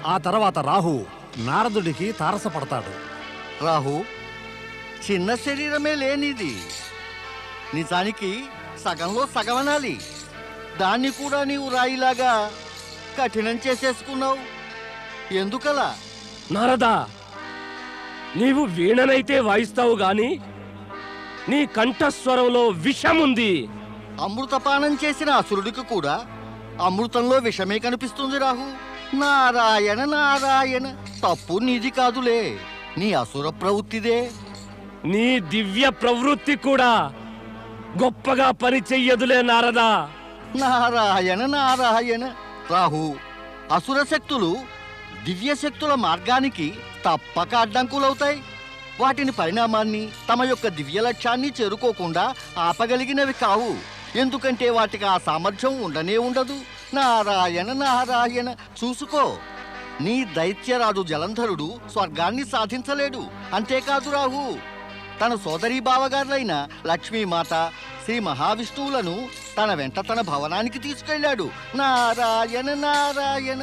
ఆ తర్వాత రాహు నారదుడికి తారసపడతాడు. రాహు, చిన్న శరీరమే లేనిది. నిజానికి సగంలో సగమనాలి. దాన్ని కూడా నీవు రాయిలాగా కఠినం చేసేసుకున్నావు. ఎందుకలా? నారదా, నీవు వీణనైతే వాయిస్తావు గాని నీ కంఠస్వరంలో విషముంది. అమృతపానం చేసిన అసురుడికి కూడా అమృతంలో విషమే కనిపిస్తుంది రాహు. నారాయణ నారాయణ, తప్పు నీది కాదులే, నీ అసుర ప్రవృత్తిదే. నీ దివ్య ప్రవృత్తి కూడా గొప్పగా పని చెయ్యదులే నారదా. నారాయణ నారాయణ. రాహు, అసుర శక్తులు దివ్య శక్తుల మార్గానికి తప్పక అడ్డంకులవుతాయి. వాటిని పరిణామాన్ని తమ యొక్క దివ్య లక్ష్యాన్ని చేరుకోకుండా ఆపగలిగినవి కావు. ఎందుకంటే వాటికి ఆ సామర్థ్యం ఉండనే ఉండదు. నారాయణ నారాయణ. చూసుకో, నీ దైత్యరాజు జలంధరుడు స్వర్గాన్ని సాధించలేడు. అంతేకాదు రాహు, తన సోదరీ బావగారులైన లక్ష్మీమాత, శ్రీ మహావిష్ణువులను తన వెంట తన భవనానికి తీసుకెళ్లాడు. నారాయణ నారాయణ.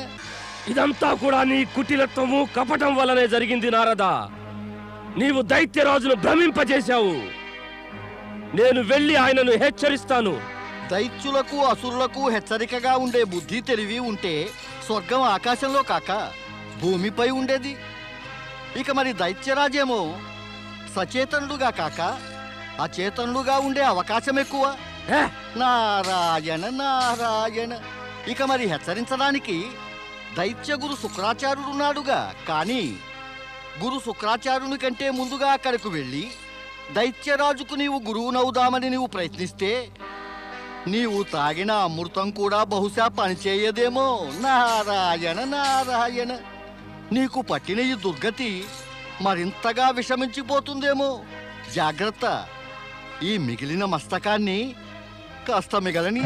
ఇదంతా కూడా నీ కుటిలత్వము కపటం వల్లనే జరిగింది నారదా. నీవు దైత్యరాజును భ్రమింపజేశావు. నేను వెళ్ళి ఆయనను హెచ్చరిస్తాను. దైత్యులకు అసురులకు హెచ్చరికగా ఉండే బుద్ధి తెలివి ఉంటే స్వర్గం ఆకాశంలో కాక భూమిపై ఉండేది. ఇక మరి దైత్యరాజేమో సచేతనుడుగా కాక అచేతనుడుగా ఉండే అవకాశం ఎక్కువ. నారాయణ నారాయణ. ఇక మరి హెచ్చరించడానికి దైత్య గురు శుక్రాచార్యుడున్నాడుగా. కానీ గురు శుక్రాచార్యుని కంటే ముందుగా అక్కడికి వెళ్ళి దైత్యరాజుకు నీవు గురువునవుదామని నీవు ప్రయత్నిస్తే నీవు తాగిన అమృతం కూడా బహుశా పనిచేయదేమో. నారాయణ నారాయణ. నీకు పట్టిన ఈ దుర్గతి మరింతగా విషమించిపోతుందేమో. జాగ్రత్త, ఈ మిగిలిన మస్తకాన్ని కాస్త మిగలని.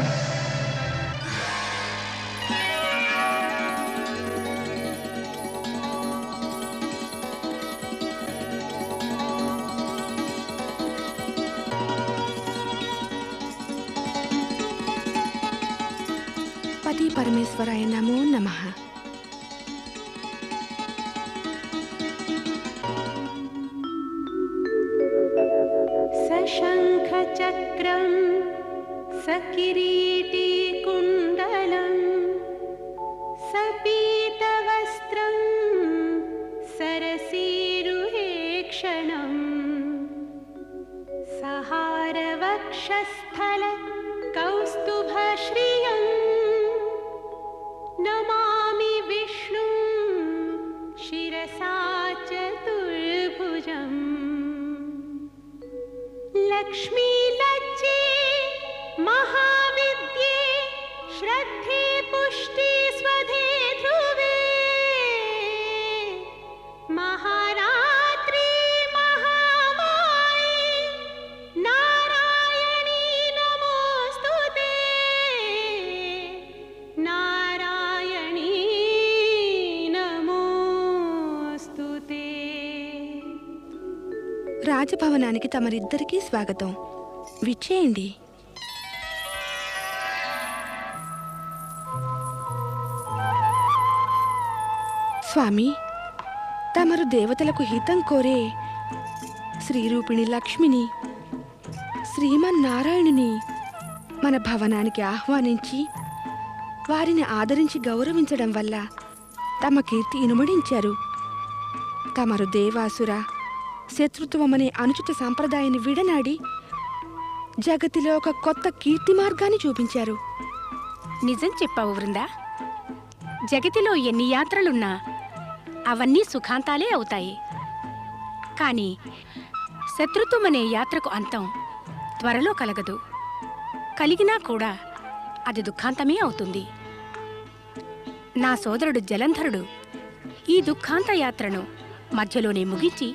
పతి పరమేశ్వరాయ నమో నమః. సశంఖ చక్రం సకిరీటీ కుండలం సపీత వస్త్రం సరసీరుహేక్షణం సహార వక్షస్థల కౌస్తుభశ్రియం నమామి విష్ణుం శిరసా చతుర్భుజం లక్ష్మీ లజ్జే మహావిద్యే శ్రద్ధే పుష్టి స్వధే ధ్రువే మహారాత్రి మహామాయే నారాయణీ నమోస్తుతే నారాయణీ నమోస్తుతే. రాజభవనానికి తమరిద్దరికీ స్వాగతం. విచ్చేయండి. స్వామి, తమరు దేవతలకు హితం కోరే శ్రీరూపిణి లక్ష్మిని, శ్రీమన్నారాయణుని మన భవనానికి ఆహ్వానించి వారిని ఆదరించి గౌరవించడం వల్ల తమ కీర్తి ఇనుమడించారు. తమరు దేవాసుర శత్రుత్వమనే అనుచిత సాంప్రదాయాన్ని విడనాడి జగతిలో ఒక కొత్త కీర్తి మార్గాన్ని చూపించారు. నిజం చెప్పావు వృందా. జగతిలో ఎన్ని యాత్రలున్నా అవన్నీ సుఖాంతాలే అవుతాయి. కానీ శత్రుత్వమనే యాత్రకు అంతం త్వరలో కలగదు. కలిగినా కూడా అది దుఃఖాంతమే అవుతుంది. నా సోదరుడు జలంధరుడు ఈ దుఃఖాంత యాత్రను మధ్యలోనే ముగించి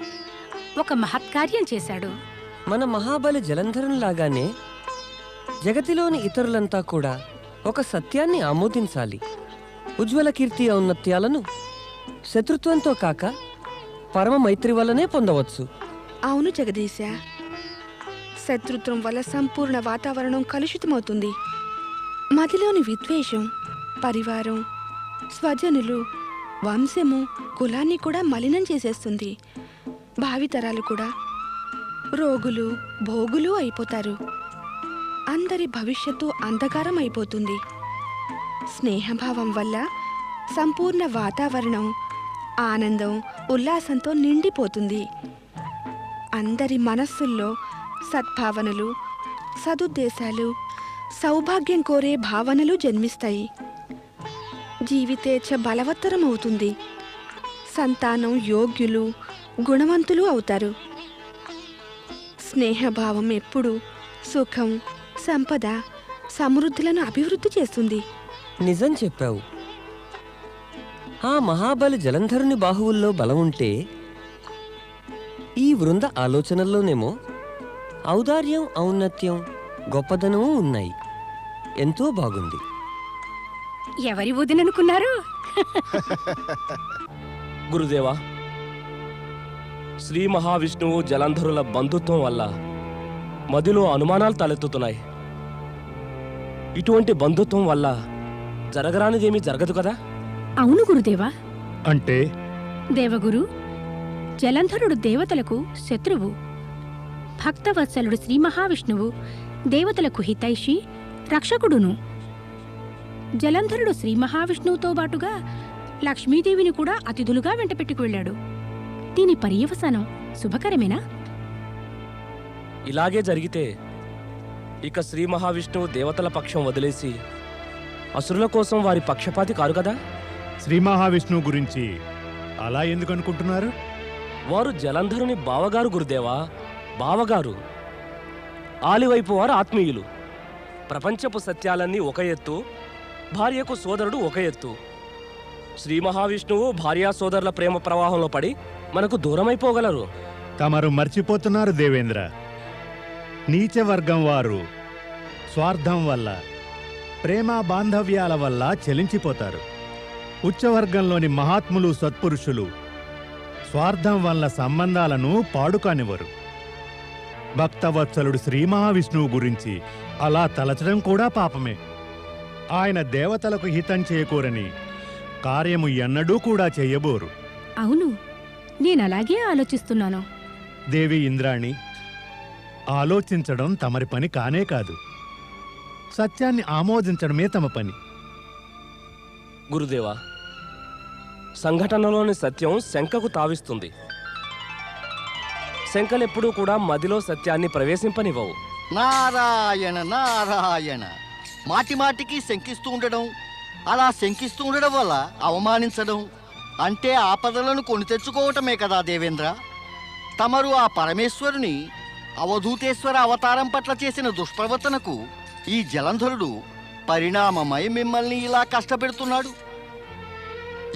ఒక మహత్కార్యం చేశాడు. మన మహాబలి జలంధరునిలాగానే జగతిలోని ఇతరులంతా కూడా ఒక సత్యాన్ని ఆమోదించాలి. ఉజ్వల కీర్తి ఔన్నత్యాలను శత్రుత్వంతో కాక పరమ మైత్రి వల్లనే పొందవచ్చు. అవును జగదీశ, శత్రుత్వం వల్ల సంపూర్ణ వాతావరణం కలుషితమవుతుంది. మదిలోని విద్వేషం, పరివారం, స్వజనులు, వంశము కులాన్ని కూడా మలినం చేసేస్తుంది. భావితరాలు కూడా రోగులు భోగులు అయిపోతారు. అందరి భవిష్యత్తు అంధకారం అయిపోతుంది. స్నేహభావం వల్ల సంపూర్ణ వాతావరణం ఆనందం ఉల్లాసంతో నిండిపోతుంది. అందరి మనస్సుల్లో సద్భావనలు సదుద్దేశాలు సౌభాగ్యం కోరే భావనలు జన్మిస్తాయి. జీవితేచ్ఛ బలవత్తరం అవుతుంది. సంతానం యోగ్యులు గుణవంతులు అవుతారు. స్నేహభావం ఎప్పుడు సుఖం సంపద సమృద్ధులను అభివృద్ధి చేస్తుంది. నిజం చెప్పావు. ఆ మహాబలి జలంధరుని బాహువుల్లో బలం ఉంటే ఈ వృంద ఆలోచనల్లోనేమో ఔదార్యం ఔన్నత్యం గొప్పదనము ఉన్నాయి. ఎంతో బాగుంది. ఎవరి వదిననుకున్నారు? గురుదేవా, శ్రీ మహావిష్ణువు జలంధరుల బంధుత్వం వల్ల మదిలో అనుమానాలు తలెత్తుతున్నాయి. ఇటువంటి బంధుత్వం వల్ల జరగరానిదేమీ జరగదు కదా? అవును గురుదేవా. అంటే దేవగురు, జలంధరుడు దేవతలకు శత్రువు. భక్తవత్సలుడు శ్రీ మహావిష్ణువు దేవతలకు హితైషి రక్షకుడును. జలంధరుడు శ్రీ మహావిష్ణువుతో బాటుగా లక్ష్మీదేవిని కూడా అతిథులుగా వెంటపెట్టుకు వెళ్ళాడు. దీని పర్యవసానం శుభకరమేనా? ఇలాగే జరిగితే ఇక శ్రీ మహావిష్ణువు దేవతల పక్షం వదిలేసి అసురుల కోసం వారి పక్షపాతి కారు కదా? శ్రీ మహావిష్ణువు గురించి అలా ఎందుకు అనుకుంటున్నారు? వారు జలంధరుని బావగారు గురుదేవా, బావగారు. ఆలివైపు వారు ఆత్మీయులు. ప్రపంచపు సత్యాలన్నీ ఒక ఎత్తు, భార్యకు సోదరుడు ఒక ఎత్తు. శ్రీ మహావిష్ణువు భార్యా సోదరుల ప్రేమ ప్రవాహంలో పడి మనకు దూరమైపోగలరు. తమరు మర్చిపోతున్నారు దేవేంద్ర. నీచ వర్గం వారు స్వార్థం వల్ల ప్రేమ బాంధవ్యాల వల్ల చెలించిపోతారు. ఉచ్చవర్గంలోని మహాత్ములు సత్పురుషులు స్వార్థం వల్ల సంబంధాలను పాడుకానివ్వరు. భక్తవత్సలుడు శ్రీ మహావిష్ణువు గురించి అలా తలచడం కూడా పాపమే. ఆయన దేవతలకు హితం చేకూరని కార్యము ఎన్నడూ కూడా చెయ్యబోరు. అవును, నేనలాగే ఆలోచిస్తున్నాను. దేవి ఇంద్రాణి, ఆలోచించడం తమరి పని కానే కాదు, సత్యాన్ని ఆమోదించడమే తమ పని. గురుదేవా, సంఘటనలోని సత్యం శంకకు తావిస్తుంది. శంకలెప్పుడూ కూడా మదిలో సత్యాన్ని ప్రవేశింపనివ్వవు. నారాయణ నారాయణ, మాటి మాటికి శంకిస్తూ ఉండడం, అలా శంకిస్తూ ఉండడం వల్ల అవమానించడం అంటే ఆపదలను కొని తెచ్చుకోవటమే కదా దేవేంద్ర. తమరు ఆ పరమేశ్వరుని అవధూతేశ్వర అవతారం పట్ల చేసిన దుష్ప్రవర్తనకు ఈ జలంధరుడు పరిణామమై మిమ్మల్ని ఇలా కష్టపెడుతున్నాడు.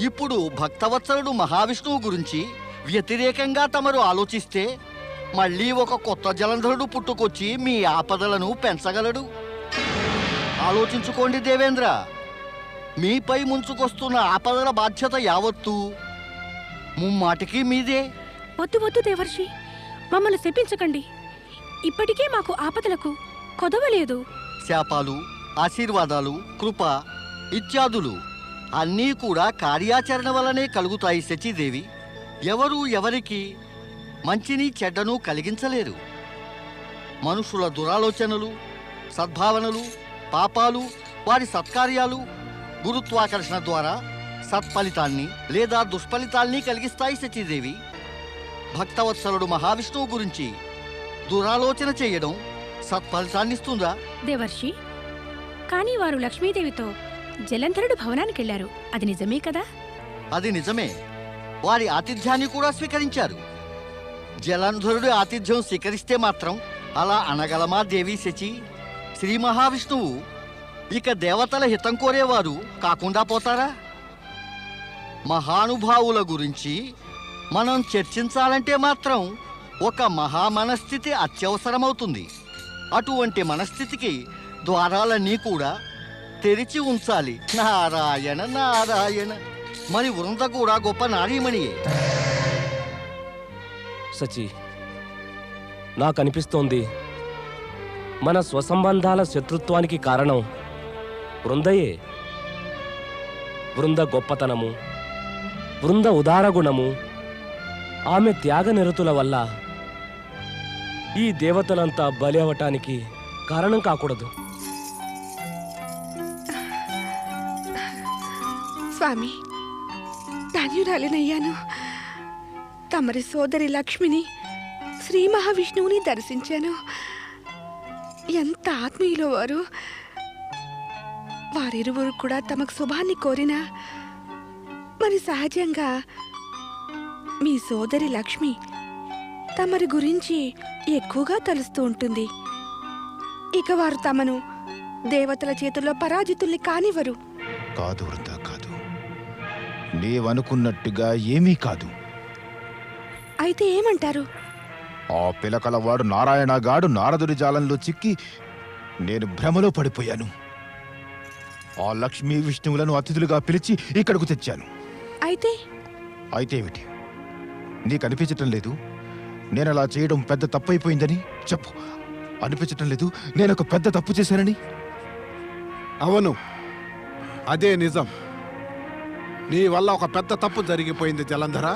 ఇప్పుడు భక్తవత్సలుడు మహావిష్ణువు గురించి వ్యతిరేకంగా తమరు ఆలోచిస్తే మళ్ళీ ఒక కొత్త జలంధరుడు పుట్టుకొచ్చి మీ ఆపదలను పెంచగలడు. ఆలోచించుకోండి దేవేంద్ర. మీపై ముంచుకొస్తున్న ఆపదల బాధ్యత యావత్తూ ముమ్మాటికి మీదే. వద్దు వద్దు దేవర్షి, మమ్మల్ని శపించకండి. ఇప్పటికే మాకు ఆపదలకు కొదవలేదు. శాపాలు ఆశీర్వాదాలు కృప ఇత్యాదులు అన్నీ కూడా కార్యాచరణ వల్లనే కలుగుతాయి శచీదేవి. ఎవరు ఎవరికి మంచిని చెడ్డను కలిగించలేరు. మనుషుల దురాలోచనలు సద్భావనలు పాపాలు వారి సత్కార్యాలు గురుత్వాకర్షణ ద్వారా సత్ఫలితాన్ని లేదా దుష్ఫలితాల్ని కలిగిస్తాయి శచీదేవి. భక్తవత్సలుడు మహావిష్ణువు గురించి దురాలోచన చేయడం సత్ఫలితాన్నిస్తుందా? దేవర్షి, కానీ వారు లక్ష్మీదేవితో జలంధరుడు భవనానికెళ్లారు. అది నిజమే కదా? అది నిజమే. వారి ఆతిథ్యాన్ని కూడా స్వీకరించారు. జలంధరుడి ఆతిథ్యం స్వీకరిస్తే మాత్రం అలా అనగలమా దేవి శచి? శ్రీ మహావిష్ణువు ఇక దేవతల హితం కోరేవారు కాకుండా పోతారా? మహానుభావుల గురించి మనం చర్చించాలంటే మాత్రం ఒక మహామనస్థితి అత్యవసరమవుతుంది. అటువంటి మనస్థితికి ద్వారాలన్నీ కూడా తెరిచి ఉంచాలి. నారాయణ నారాయణ. మరి వృంద కూడా గొప్ప నారీమణియే. సచి, నాకనిపిస్తోంది మన స్వసంబంధాల శత్రుత్వానికి కారణం వృందయే. వృంద గొప్పతనము బృంద ఉదార గుణము, ఆమె త్యాగనిరతుల వల్ల ఈ దేవతలంతా బలి అవటానికి కారణం కాకూడదు. స్వామి, ధన్యురాలినయ్యాను. తమరి సోదరి లక్ష్మిని, శ్రీ మహావిష్ణువుని దర్శించాను. ఎంత ఆత్మీయులో వారు. వారిరువురు కూడా తమకు శుభాన్ని కోరినా మరి సహజంగా మీ సోదరి లక్ష్మి తమరి గురించి ఎక్కువగా తలుస్తూ ఉంటుంది. ఇక వారు తమను దేవతల చేతుల్లో పరాజితుల్ని కానివ్వరు. కాదు వృందా, కాదు. నీవనుకున్నట్టుగా ఏమీ కాదు. అయితే ఏమంటారు? ఆ పిలకలవాడు నారాయణగాడు నారదుడి జాలంలో చిక్కి నేను భ్రమలో పడిపోయాను. ఆ లక్ష్మీ విష్ణువులను అతిథులుగా పిలిచి ఇక్కడకు తెచ్చాను. అయితే ఏమిటి? నీకు అనిపించటం లేదు నేను అలా చేయడం పెద్ద తప్పైపోయిందని? చెప్పు, అనిపించటం లేదు నేనొక పెద్ద తప్పు చేశానని? అవును, అదే నిజం. నీ వల్ల ఒక పెద్ద తప్పు జరిగిపోయింది జలంధర.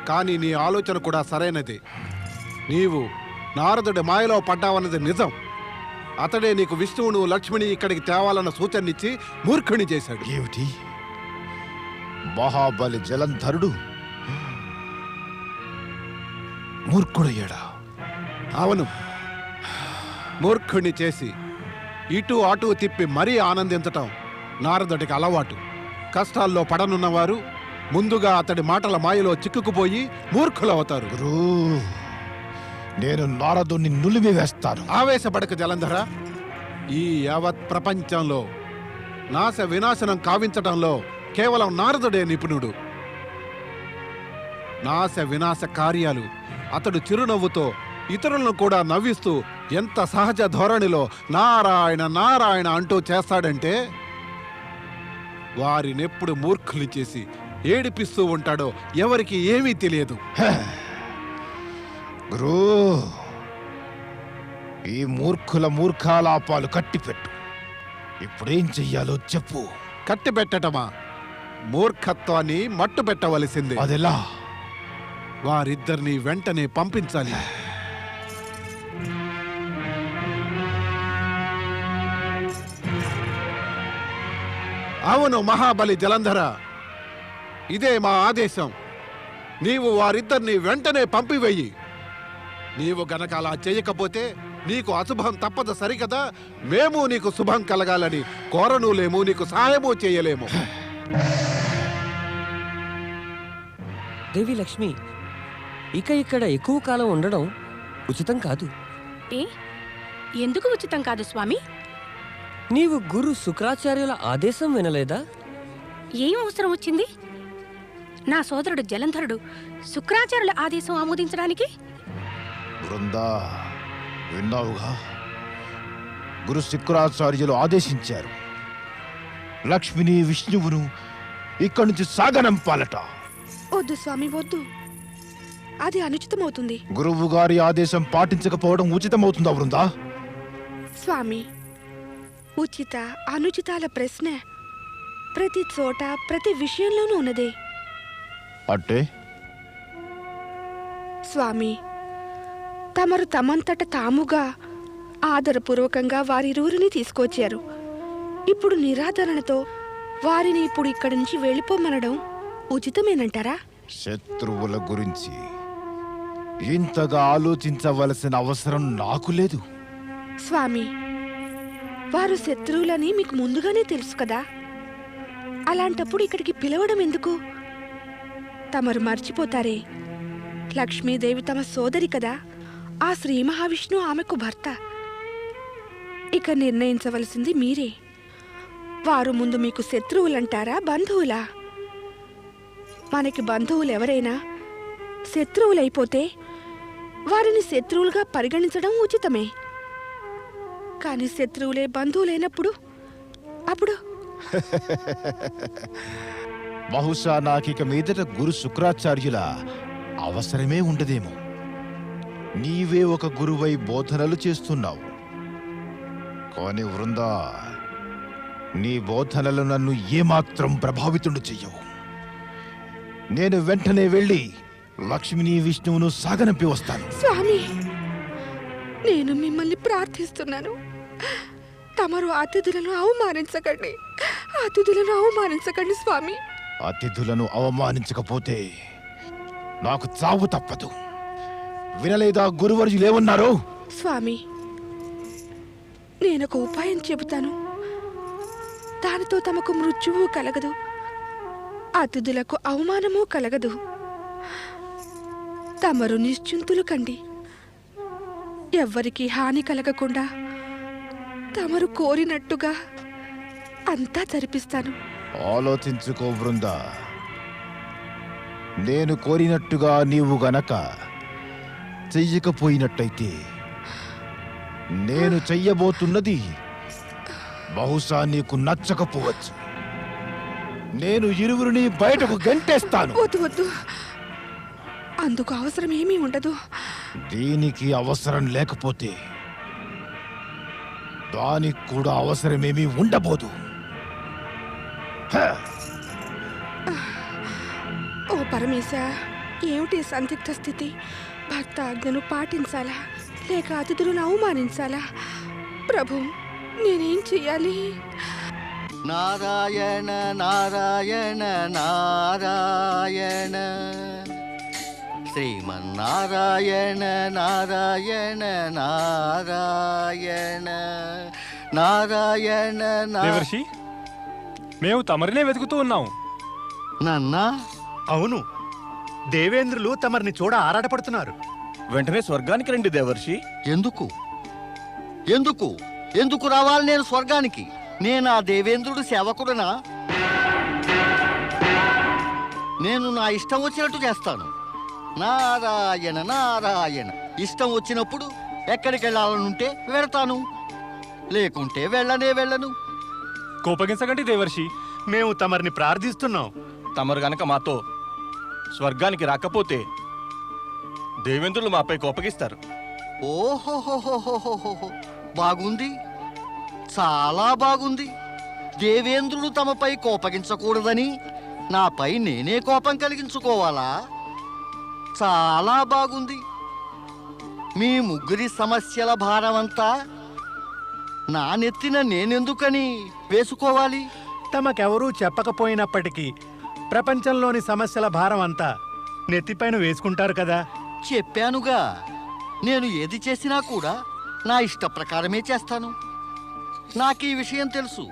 కానీ నీ ఆలోచన కూడా సరైనది. నీవు నారదుడి మాయలో పడ్డావన్నది నిజం. అతడే నీకు విష్ణువును లక్ష్మిని ఇక్కడికి తేవాలన్న సూచననిచ్చి మూర్ఖుని చేశాడు. ఏమిటి? మహాబలి జలంధరుడు మూర్ఖుడయ్యాడా? అవును, మూర్ఖుణ్ణి చేసి ఇటు అటు తిప్పి మరీ ఆనందించటం నారదుడికి అలవాటు. కష్టాల్లో పడనున్నవారు ముందుగా అతడి మాటల మాయలో చిక్కుకుపోయి మూర్ఖులవుతారు. గురూ, నేను నారదుణ్ణి నులిమి వేస్తాను. ఆవేశపడక జలంధర. ఈ యావత్ ప్రపంచంలో నాశ వినాశనం కావించటంలో కేవలం నారదుడే నిపుణుడు. నాశ వినాశ కార్యాలు అతడు చిరునవ్వుతో ఇతరులను కూడా నవ్విస్తూ ఎంత సహజ ధోరణిలో నారాయణ నారాయణ అంటూ చేస్తాడంటే వారినెప్పుడు మూర్ఖులు చేసి ఏడిపిస్తూ ఉంటాడో ఎవరికి ఏమీ తెలియదు. గురూ, ఈ మూర్ఖుల మూర్ఖాలాపాలు కట్టిపెట్టు. ఇప్పుడేం చెయ్యాలో చెప్పు. కట్టిపెట్టటమా? మూర్ఖత్వాన్ని మట్టు పెట్టవలసిందే. అదెలా? వారిద్దరిని వెంటనే పంపించాలి. అవును మహాబలి జలంధర, ఇదే మా ఆదేశం. నీవు వారిద్దరిని వెంటనే పంపివేయి. నీవు గనక అలా చేయకపోతే నీకు అశుభం తప్పదు సరికదా. మేము నీకు శుభం కలగాలని కోరనులేము, నీకు సహాయము చేయలేము. దేవి లక్ష్మి, ఇక ఇక్కడ ఎక్కువ కాలం ఉండడం ఉచితం కాదు. ఏ ఎందుకు ఉచితం కాదు స్వామి? నీవు గురు శుక్రాచార్యుల ఆదేశం వినలేదా? ఏం అవసరం వచ్చింది? నా సోదరుడు జలంధరుడు శుక్రాచార్యుల ఆదేశం ఆమోదించడానికి? బృందా, విన్నావుగా? గురు శుక్రాచార్యులు ఆదేశించారు లక్ష్మిని విష్ణువును ఇక్కడి నుంచి సాగనంపాలట. వద్దు స్వామి, వద్దు. అది అనుచితమవుతుంది. గురువు గారి ఆదేశం పాటించకపోవడం ఉచితమవుతుందా బృందా? స్వామి, ఉచిత అనుచితాల ప్రశ్న ప్రతి చోట ప్రతి విషయంలోనూ ఉన్నదే. అంటే స్వామి, తమరు తమంతట తాముగా ఆదరపూర్వకంగా వారిరువురిని తీసుకొచ్చారు. ఇప్పుడు నిరాదరణతో వారిని ఇప్పుడు ఇక్కడి నుంచి వెళ్ళిపోమనడం ఉచితమేనంటారా? శత్రువుల గురించి ఇంతగా ఆలోచించవలసిన అవసరం నాకు లేదు. స్వామి, వారు శత్రువులని మీకు ముందుగానే తెలుసు కదా. అలాంటప్పుడు ఇక్కడికి పిలవడం ఎందుకు? తమరు మర్చిపోతారే, లక్ష్మీదేవి తమ సోదరి కదా. ఆ శ్రీ మహావిష్ణు ఆమెకు భర్త. ఇక నిర్ణయించవలసింది మీరే. వారు ముందు మీకు శత్రువులంటారా, బంధువులా? మనకి బంధువులు ఎవరైనా శత్రువులైపోతే వారిని శత్రువులుగా పరిగణించడం ఉచితమే. కానీ శత్రువులే బంధువులైనప్పుడు అప్పుడు బహుశా నాకిక మీదట గురు శుక్రాచార్యుల అవసరమే ఉండదేమో. నీవే ఒక గురువై బోధనలు చేస్తున్నావు. కానీ వృందా, నీ బోధనలు నన్ను ఏమాత్రం ప్రభావితుడు చెయ్యవు. నేను వెంటనే వెళ్ళి లక్ష్మిని విష్ణువును సాగనంపి వస్తాను. స్వామి, నేను మిమ్మల్ని ప్రార్థిస్తున్నాను. తమరు అతిథులను అవమానించకండి, అతిథులను అవమానించకండి స్వామి. అతిథులను అవమానించకపోతే నాకు చావు తప్పదు. వినలేదా గురువర్యులేమన్నారో? స్వామి, నేనొక ఉపాయం చెబుతాను. దానితో తమకు మృత్యువు కలగదు, అతిథులకు అవమానము కలగదు. తమరు నిశ్చింతులు కండి. ఎవ్వరికి హాని కలగకుండా తమరు కోరినట్టుగా అంతా జరిపిస్తాను. ఆలోచించుకో బృందా. నేను కోరినట్టుగా నీవు గనక చెయ్యకపోయినట్టయితే నేను చెయ్యబోతున్నది బహుశా నీకు నచ్చకపోవచ్చు. నేను ఇరువురిని బయటకు గంటేస్తాను. వద్దు వద్దు, అందుకు అవసరం ఏమీ ఉండదు. దీనికి అవసరం లేకపోతే దానికి కూడా అవసరమేమీ ఉండబోదు. ఓ పరమేశ, ఏమిటి సందిగ్ధ స్థితి? భర్త ఆజ్ఞను పాటించాలా లేక అతిథులను అవమానించాలా? ప్రభు, నేనేం చెయ్యాలి? నారాయణ నారాయణ నారాయణ, శ్రీమన్నారాయణ నారాయణ నారాయణ నారాయణ దేవర్షి, మేము తమరినే వెతుకుతూ ఉన్నాం. నన్నా? అవును, దేవేంద్రులు తమరిని చూడ ఆరాటపడుతున్నారు. వెంటనే స్వర్గానికి రండి దేవర్షి. ఎందుకు ఎందుకు ఎందుకు రావాలి నేను స్వర్గానికి? నేను ఆ దేవేంద్రుడు సేవకుడనా? నేను నా ఇష్టం వచ్చినట్టు చేస్తాను. నారాయణ నారాయణ. ఇష్టం వచ్చినప్పుడు ఎక్కడికి వెళ్ళాలనుంటే వెళ్తాను, లేకుంటే వెళ్ళను. కోపగించకండి దేవర్షి. మేము తమరిని ప్రార్థిస్తున్నాం. తమరు గనక మాతో స్వర్గానికి రాకపోతే దేవేంద్రులు మాపై కోపగిస్తారు. ఓహోహోహోహోహో, బాగుంది, చాలా బాగుంది. దేవేంద్రుడు తమపై కోపగించకూడదని నాపై నేనే కోపం కలిగించుకోవాలా? చాలా బాగుంది. మీ ముగ్గురి సమస్యల భారమంతా నా నెత్తిన నేనెందుకని వేసుకోవాలి? తమకెవరూ చెప్పకపోయినప్పటికీ ప్రపంచంలోని సమస్యల భారం అంతా నెత్తిపైన వేసుకుంటారు కదా. చెప్పానుగా, నేను ఏది చేసినా కూడా నా ఇష్ట ప్రకారమే చేస్తాను. నాకీ విషయం తెలుసు.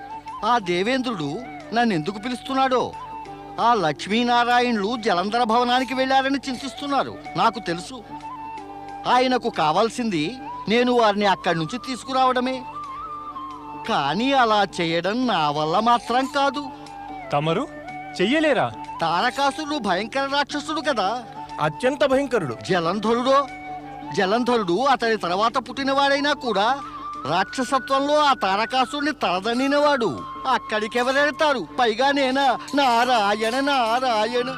ఆ దేవేంద్రుడు నన్నెందుకు పిలుస్తున్నాడో. ఆ లక్ష్మీనారాయణులు జలంధర భవనానికి వెళ్ళారని చింతిస్తున్నారు, నాకు తెలుసు. ఆయనకు కావాల్సింది నేను వారిని అక్కడి నుంచి తీసుకురావడమే. కానీ అలా చేయడం నా వల్ల మాత్రం కాదు. తమరు చెయ్యలేరా? తారకాసురుడు భయంకర రాక్షసుడు కదా. అత్యంత భయంకరుడు. జలంధరుడు అతని తర్వాత పుట్టినవాడైనా కూడా రాక్షసత్వంలో ఆ తారకాసురుని తలదన్నినవాడు. అక్కడికెవరెడతారు? పైగా నేనా? నారాయణ నారాయణ.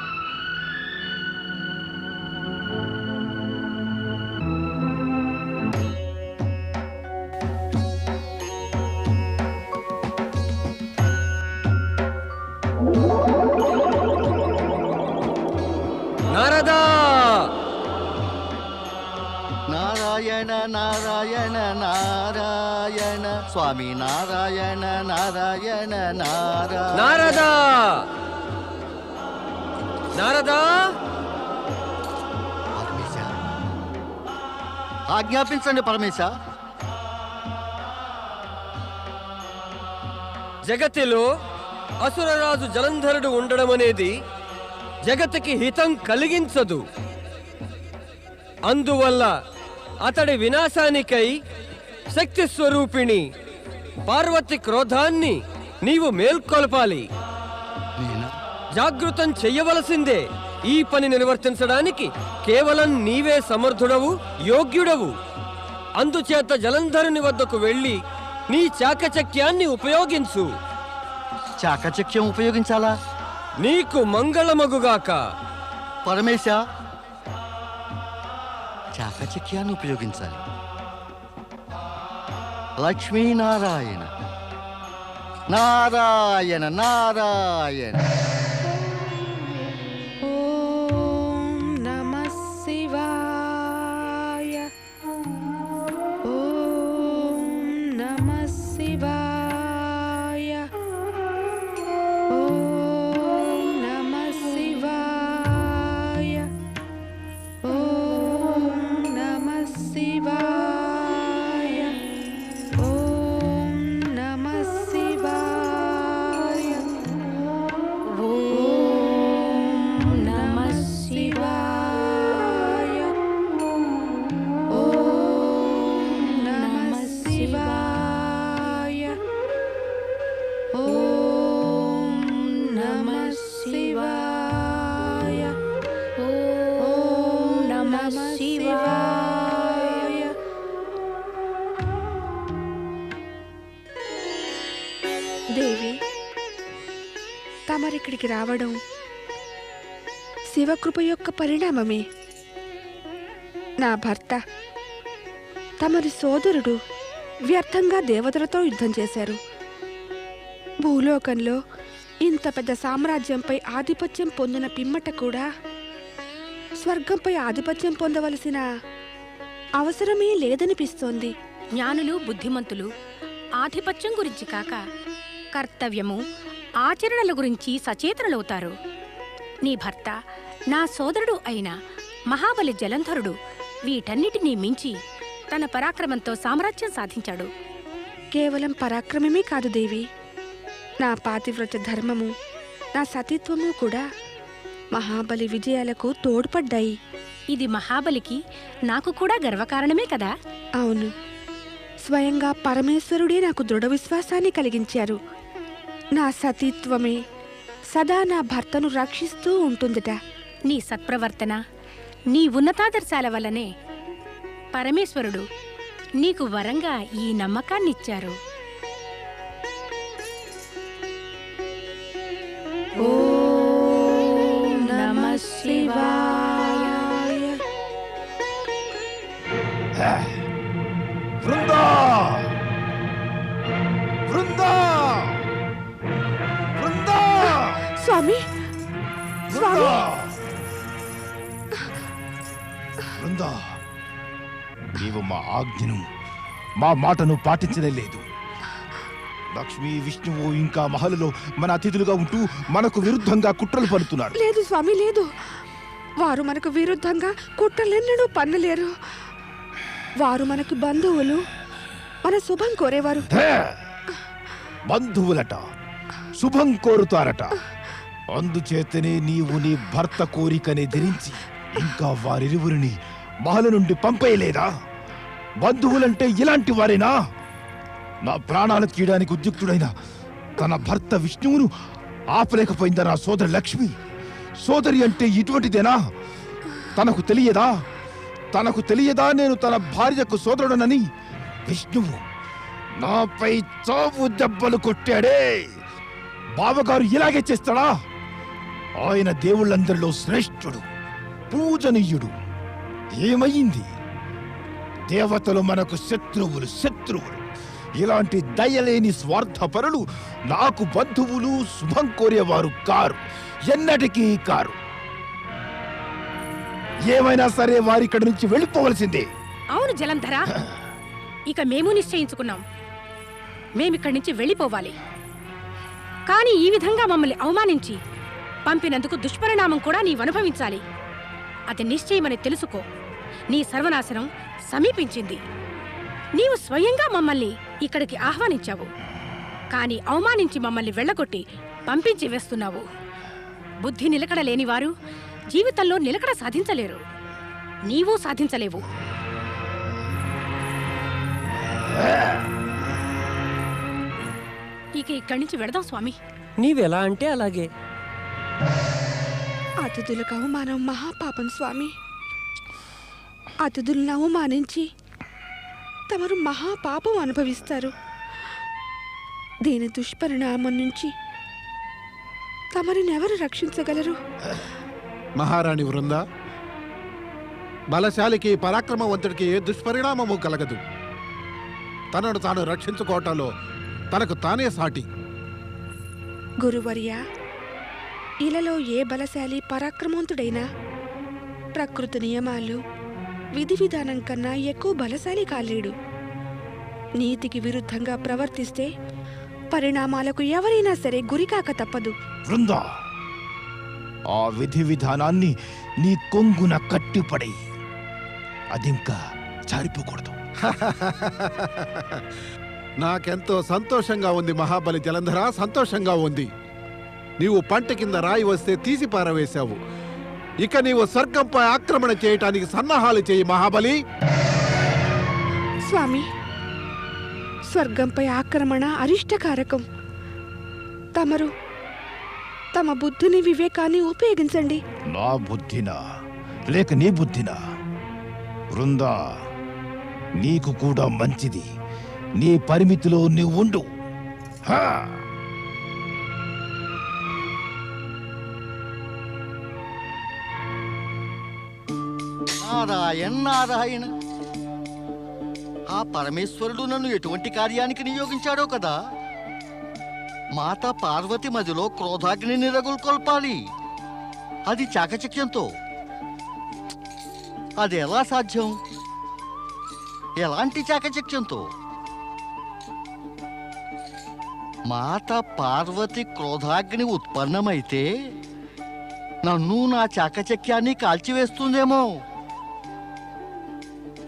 నారదా! నారాయణ నారాయణ నారాయణ, స్వామి నారాయణ నారాయణ నారాయణ. నారదా! నారదా! పరమేశ, ఆజ్ఞాపించండి పరమేశ. జగతిలో అసురరాజు జలంధరుడు ఉండడం అనేది జగత్తుకి హితం కలిగించదు. అందువల్ల అతడి వినాశానికై శక్తి స్వరూపిణి పార్వతి క్రోధాన్ని నీవు మేల్కొల్పాలి. జాగృతం చెయ్యవలసిందే. ఈ పని నిర్వర్తించడానికి కేవలం నీవే సమర్థుడవు, యోగ్యుడవు. అందుచేత జలంధరుని వద్దకు వెళ్ళి నీ చాకచక్యాన్ని ఉపయోగించు. చాకచక్యం ఉపయోగించాలా? నీకు మంగళమగుగాక. పరమేశ, చాకచక్యాన్ని ఉపయోగించాలి. లక్ష్మీనారాయణ నారాయణ నారాయణ. ॐ రావడం శివకృప యొక్క పరిణామమే. నా భర్త తమరి సోదరుడు వ్యర్థంగా దేవతలతో యుద్ధం చేశారు. భూలోకంలో ఇంత పెద్ద సామ్రాజ్యంపై ఆధిపత్యం పొందిన పిమ్మట కూడా స్వర్గంపై ఆధిపత్యం పొందవలసిన అవసరమే లేదనిపిస్తోంది. జ్ఞానులు బుద్ధిమంతులు ఆధిపత్యం గురించి కాక కర్తవ్యము ఆచరణల గురించి సచేతనులవుతారు. నీ భర్త నా సోదరుడు అయిన మహాబలి జలంధరుడు వీటన్నిటినీ మించి తన పరాక్రమంతో సామ్రాజ్యం సాధించాడు. కేవలం పరాక్రమమే కాదు దేవి, నా పాతివ్రత ధర్మము, నా సతీత్వము కూడా మహాబలి విజయాలకు తోడ్పడ్డాయి. ఇది మహాబలికి నాకు కూడా గర్వకారణమే కదా. అవును, స్వయంగా పరమేశ్వరుడే నాకు దృఢ విశ్వాసాన్ని కలిగించారు. నా సతీత్వమే సదా నా భర్తను రక్షిస్తూ ఉంటుందట. నీ సత్ప్రవర్తన, నీ ఉన్నతాదర్శాల వల్లనే పరమేశ్వరుడు నీకు వరంగా ఈ నమ్మకాన్నిచ్చారు. ఓం నమః శివాయ. బృందా! బృందా! బృందా! స్వామి, స్వామి, బృందా! నీవు మా ఆజ్ఞను, మా మాటను పాటించలే లేదు. లక్ష్మీ విష్ణువు ఇంకా మహల్లో మన అతిథులుగా ఉంటూ మనకు విరుద్ధంగా కుట్రలు పడుతున్నారు. లేదు స్వామి, లేదు. వారు మనకు విరుద్ధంగా కుట్రలెన్నడూ పన్నలేరు. వారు మనకు బంధువులు, మన శుభం కోరేవారు. బంధువులట, శుభం కోరుతారట. అందుచేతనే నీవు నీ భర్త కోరికనే ధరించి ఇంకా వారిరువురిని మహల నుండి పంపేయలేదా? బంధువులంటే ఇలాంటి వారేనా? నా ప్రాణాలు తీయడానికి ఉద్యుక్తుడైన తన భర్త విష్ణువును ఆపలేకపోయిందా నా సోదరి లక్ష్మి? సోదరి అంటే ఇటువంటిదేనా? తనకు తెలియదా నేను తన భార్యకు సోదరుడనని? విష్ణువు నాపై చావు దెబ్బలు కొట్టాడే. బావగారు ఇలాగే చేస్తాడా? ఆయన దేవుళ్ళందరిలో శ్రేష్ఠుడు, పూజనీయుడు. ఏమయ్యింది? దేవతలు మనకు శత్రువులు. ఇలాంటి దయలేని స్వార్థపరులు నాకు బంధువులు, శుభం కోరేవారు కారు, ఎన్నటికీ కారు. ఏమైనా సరే వారిక్కడి నుంచి వెళ్ళిపోవలసిందే. అవును జలంధర, ఇక మేము నిశ్చయించుకున్నాం. మేమిక్కడి నుంచి వెళ్ళిపోవాలి. కానీ ఈ విధంగా మమ్మల్ని అవమానించి పంపినందుకు దుష్పరిణామం కూడా నీవనుభవించాలి. అది నిశ్చయమని తెలుసుకో. నీ సర్వనాశనం సమీపించింది. నీవు స్వయంగా మమ్మల్ని ఇక్కడికి ఆహ్వానించావు, కానీ అవమానించి మమ్మల్ని వెళ్ళగొట్టి పంపించి వేస్తున్నావు. బుద్ధి నిలకడ లేనివారు జీవితంలో నిలకడ సాధించలేరు. నీవు సాధించలేవు. ఇక ఇక్కడి నుంచి వెడదాం స్వామి. నీవెలా అంటే అలాగే. అతిథులకు అవమానం మహాపాపం స్వామి. అతిథులను అవమానించి తమరు మహాపాపం అనుభవిస్తారు. దీని దుష్పరిణామం నుంచి తమరినెవరు రక్షించగలరు? మహారాణి వృంద, బలశాలికి పరాక్రమవంతుడికి ఏ దుష్పరిణామము కలగదు. తనను తాను రక్షించుకోవటంలో తనకు తానే సాటి. గురువర్య, ఇలలో ఏ బలశాలి పరాక్రమవంతుడైనా ప్రకృతి నియమాలు, విధి విధానం కన్నా ఎక్కువ బలశాలి కాలేడు. నీతికి విరుద్ధంగా ప్రవర్తిస్తే పరిణామాలకు ఎవరైనా సరే గురికాక తప్పదు. బృందా, ఆ విధి విధానాన్ని నీ కొంగున కట్టిపడి అదింకా జారిపోకూడదు. నాకెంతో సంతోషంగా ఉంది మహాబలి జలంధర, సంతోషంగా ఉంది. నీవు పంట కింద రాయి వస్తే తీసి పారవేశావు. ఇక నీవు స్వర్గంపై ఆక్రమణ చేయటానికి సన్నాహాలు చేయి మహాబలి. స్వామి, స్వర్గంపై ఆక్రమణ అరిష్టకారకం. తమరు తమ బుద్ధిని, వివేకాన్ని ఉపయోగించండి. నా బుద్ధినా లేక నీ బుద్ధినా? బృందా, నీకు కూడా మంచిది. నీ పరిమితిలో నువ్వు ఉండు. నారాయణ నారాయణ. ఆ పరమేశ్వరుడు నన్ను ఎటువంటి కార్యానికి నియోగించాడో కదా. మాత పార్వతి మదిలో క్రోధాగ్నిని రగులుకొల్పాలి. అది చాకచక్యంతో. అది ఎలా సాధ్యం? ఎలాంటి చాకచక్యంతో? మాత పార్వతి క్రోధాగ్ని ఉత్పన్నమైతే నన్ను నా చాకచక్యాన్ని కాల్చివేస్తుందేమో.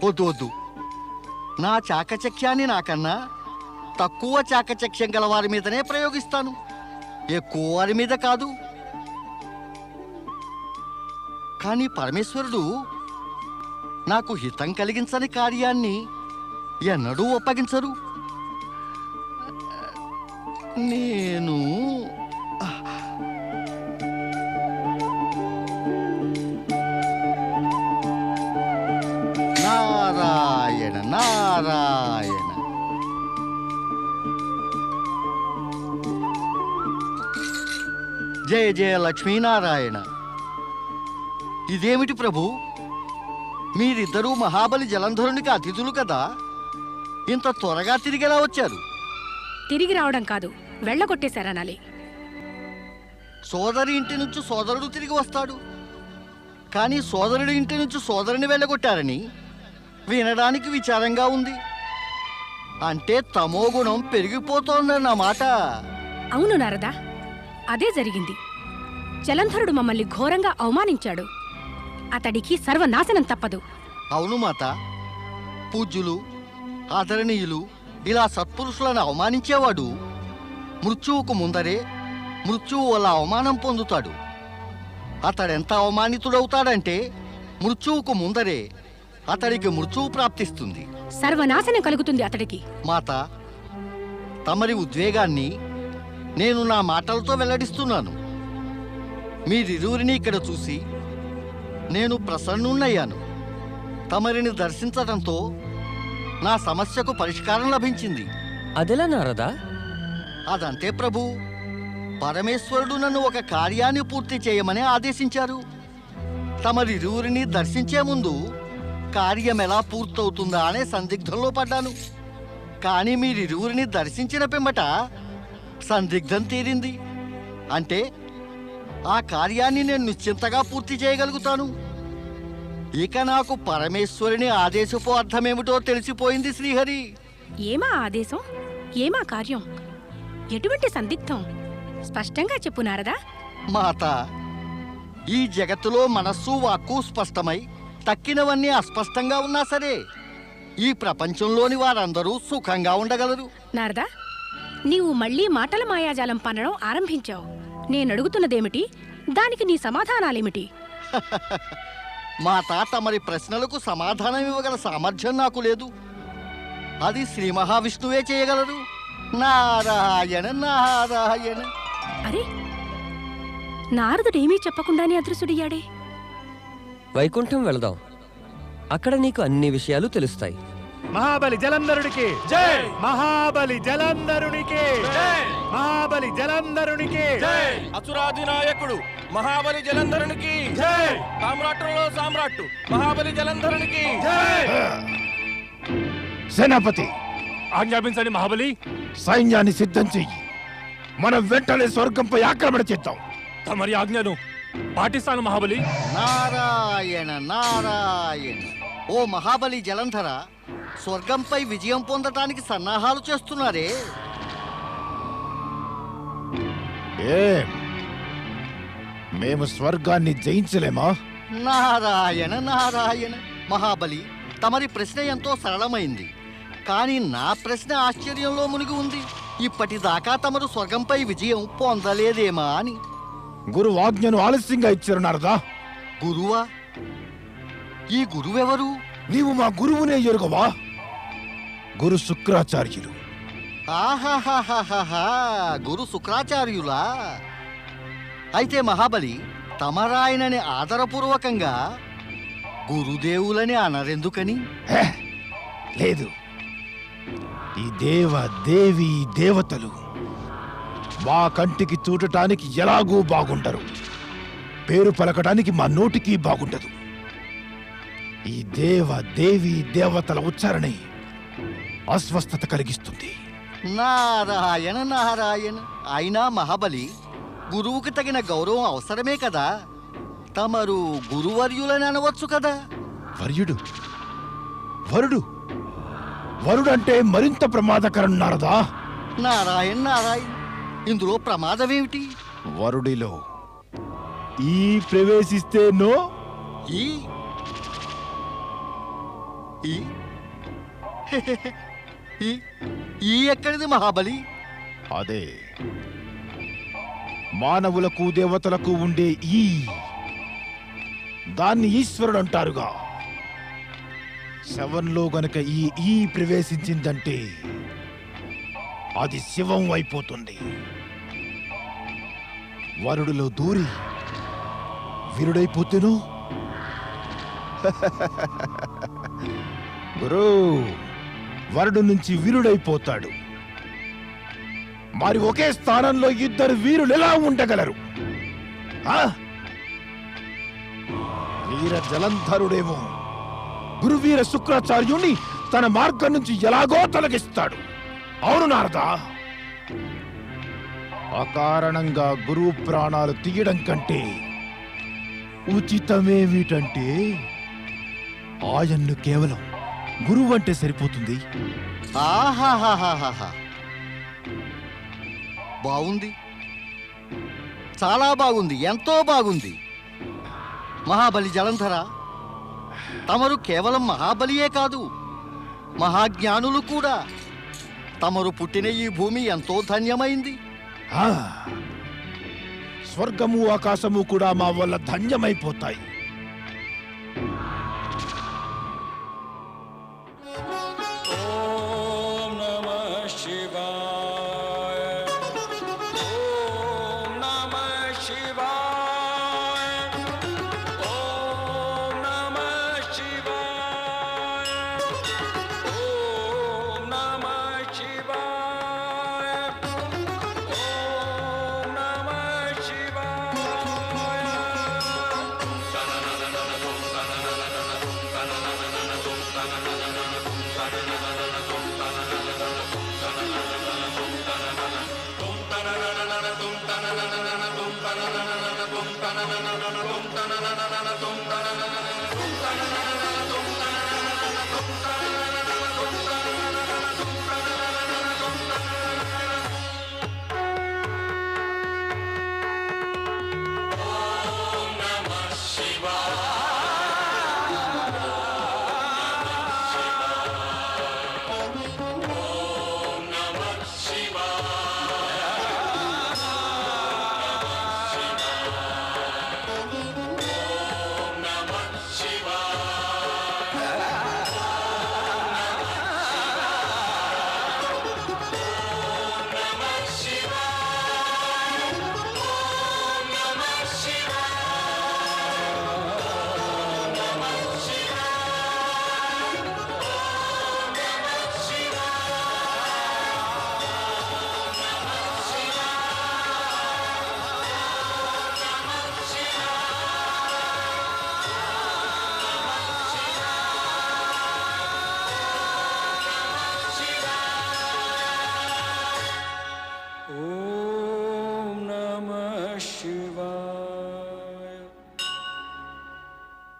వద్దు వద్దు, నా చాకచక్యాన్ని నాకన్నా తక్కువ చాకచక్యం గల వారి మీదనే ప్రయోగిస్తాను, ఎక్కువ వారి మీద కాదు. కానీ పరమేశ్వరుడు నాకు హితం కలిగించని కార్యాన్ని ఎన్నడూ ఒప్పగించరు. నేను నారాయణ నారాయణ. జయ జయ లక్ష్మీనారాయణ. ఇదేమిటి ప్రభు, మీరిద్దరూ మహాబలి జలంధరునికి అతిథులు కదా, ఇంత త్వరగా తిరిగేలా వచ్చారు? తిరిగి రావడం కాదు, వెళ్ళగొట్టేశారనాలి. సోదరి ఇంటి నుంచి సోదరుడు తిరిగి వస్తాడు, కానీ సోదరుడి ఇంటి నుంచి సోదరుని వెళ్ళగొట్టారని వినడానికి విచారంగా ఉంది. అంటే తమో గుణం పెరిగిపోతోందన్నమాట. అవును నారదా, అదే జరిగింది. జలంధరుడు మమ్మల్ని ఘోరంగా అవమానించాడు. అతడికి సర్వనాశనం తప్పదు. అవును మాత, పూజ్యులు ఆదరణీయులు ఇలా సత్పురుషులను అవమానించేవాడు మృత్యువుకు ముందరే మృత్యువు వల్ల అవమానం పొందుతాడు. అతడెంత అవమానితుడవుతాడంటే మృత్యువుకు ముందరే అతడికి మృత్యువు ప్రాప్తిస్తుంది, సర్వనాశనం కలుగుతుంది అతడికి. మాత, తమరి ఉద్వేగాన్ని నేను నా మాటలతో వెల్లడిస్తున్నాను. మీరిరువురిని ఇక్కడ చూసి నేను ప్రసన్నున్నయ్యాను. తమరిని దర్శించడంతో నా సమస్యకు పరిష్కారం లభించింది. అదెలా నారదా? అదంతే ప్రభు, పరమేశ్వరుడు నన్ను ఒక కార్యాన్ని పూర్తి చేయమని ఆదేశించారు. తమరిరువురిని దర్శించే ముందు కార్యం ఎలా పూర్తవుతుందా అనే సందిగ్ధంలో పడ్డాను. కానీ మీరిరువురిని దర్శించిన పిమ్మట సందిగ్ధం తీరింది. అంటే ఆ కార్యాన్ని నేను నిశ్చింతగా పూర్తి చేయగలుగుతాను. ఇక నాకు పరమేశ్వరుని ఆదేశపు అర్థమేమిటో తెలిసిపోయింది శ్రీహరి. ఏమా ఆదేశం, ఏమా కార్యం, ఎటువంటి సందిగ్ధం? స్పష్టంగా చెప్పు నారదా. మాత, ఈ జగత్తులో మనస్సు వాక్కు స్పష్టమై తక్కినవన్నీ అస్పష్టంగా ఉన్నా సరే ఈ ప్రపంచంలోని వారందరూ సుఖంగా ఉండగలరు. నారదా, నీవు మళ్ళీ మాటల మాయాజాలం పనడం ఆరంభించావు. నేనడుగుతున్నదేమిటి, దానికి నీ సమాధానాలేమిటి? మాత, తమరి ప్రశ్నలకు సమాధానం ఇవ్వగల సామర్థ్యం నాకు లేదు. అది శ్రీ మహావిష్ణువే చేయగలరు. నారాయణ నారాయణ. అరే, నారదుడేమీ చెప్పకుండానే అదృశ్యుడయ్యాడే. వైకుంఠం వెళదాం, అక్కడ నీకు అన్ని విషయాలు తెలుస్తాయి. మహాబలి జలంధరుడికి జై! మహాబలి జలంధరునికి జై! మహాబలి జలంధరునికి జై! అసురాధినాయకుడు మహాబలి జలంధరునికి జై! సామ్రాట్టులో సామ్రాట్టు మహాబలి జలంధరునికి జై! సేనాపతి, ఆజ్ఞాపించండి మహాబలి. సైన్యాన్ని సిద్ధం చెయ్యి. మనం వెంటనే స్వర్గంపై ఆక్రమణ చేద్దాం. తమరి ఆజ్ఞను పాటిస్తాను మహాబలి. నారాయణ నారాయణ. ఓ మహాబలి జలంధర, స్వర్గంపై విజయం పొందటానికి సన్నాహాలు చేస్తున్నారే. మేము స్వర్గాన్ని జయించలేమా? నారాయణ నారాయణ. మహాబలి, తమరి ప్రశ్న ఎంతో సరళమైంది, కానీ నా ప్రశ్న ఆశ్చర్యంలో మునిగి ఉంది. ఇప్పటిదాకా తమరు స్వర్గంపై విజయం పొందలేదేమా అని. గురువు ఆజ్ఞను ఆలస్యంగా ఇచ్చారు నారదా. గురువా? ఈ గురువెవరు? నీవు మా గురువునే ఎరుగవా? గురు శుక్రాచార్యులు. ఆహాహాహాహా, గురు శుక్రాచార్యులా? అయితే మహాబలి, తమరాయనని ఆదరపూర్వకంగా గురుదేవులని అనరెందుకని? లేదు, ఈ దేవి దేవతలు మా కంటికి చూడటానికి ఎలాగూ బాగుండరు, పేరు పలకటానికి మా నోటికి బాగుండదు. ఈ దేవి దేవతల ఉచ్చారణే అస్వస్థత కలిగిస్తుంది. నారాయణ నారాయణ. అయినా మహాబలి, గురువుకి తగిన గౌరవం అవసరమే కదా. తమరు గురువర్యులని అనవచ్చు కదా. వర్యుడు వరుడు వరుడంటే మరింత ప్రమాదకరం నారదా. నారాయణ నారాయణ. ఇందులో ప్రమాదమేమిటి? వరుడిలో ఈ ప్రవేశిస్తేనో ఈ ఈ ఈ ఈ ఎక్కడిది మహాబలి? అదే మానవులకు దేవతలకు ఉండే ఈ దాన్ని ఈశ్వరుడు అంటారుగా. శవంలో గనక ఈ ప్రవేశించిందంటే అది శివం అయిపోతుంది. వరుడిలో దూరి వీరుడైపోతేను గురు వరుడు నుంచి వీరుడైపోతాడు. మరి ఒకే స్థానంలో ఇద్దరు వీరులు ఎలా ఉండగలరు? వీర జలంధరుడేమో గురువీర శుక్రాచార్యుణ్ణి తన మార్గం నుంచి ఎలాగో తొలగిస్తాడు. అవును నారదా. అకారణంగా గురువు ప్రాణాలు తీయడం కంటే ఉచితమేమిటంటే ఆయన్ను కేవలం గురువు అంటే సరిపోతుంది. ఆహాహాహాహా, బాగుంది, చాలా బాగుంది, ఎంతో బాగుంది. మహాబలి జలంధర, తమరు కేవలం మహాబలియే కాదు, మహాజ్ఞానులు కూడా. తమరు పుట్టిన ఈ భూమి ఎంతో ధన్యమైంది. స్వర్గము ఆకాశము కూడా మా వల్ల ధన్యమైపోతాయి.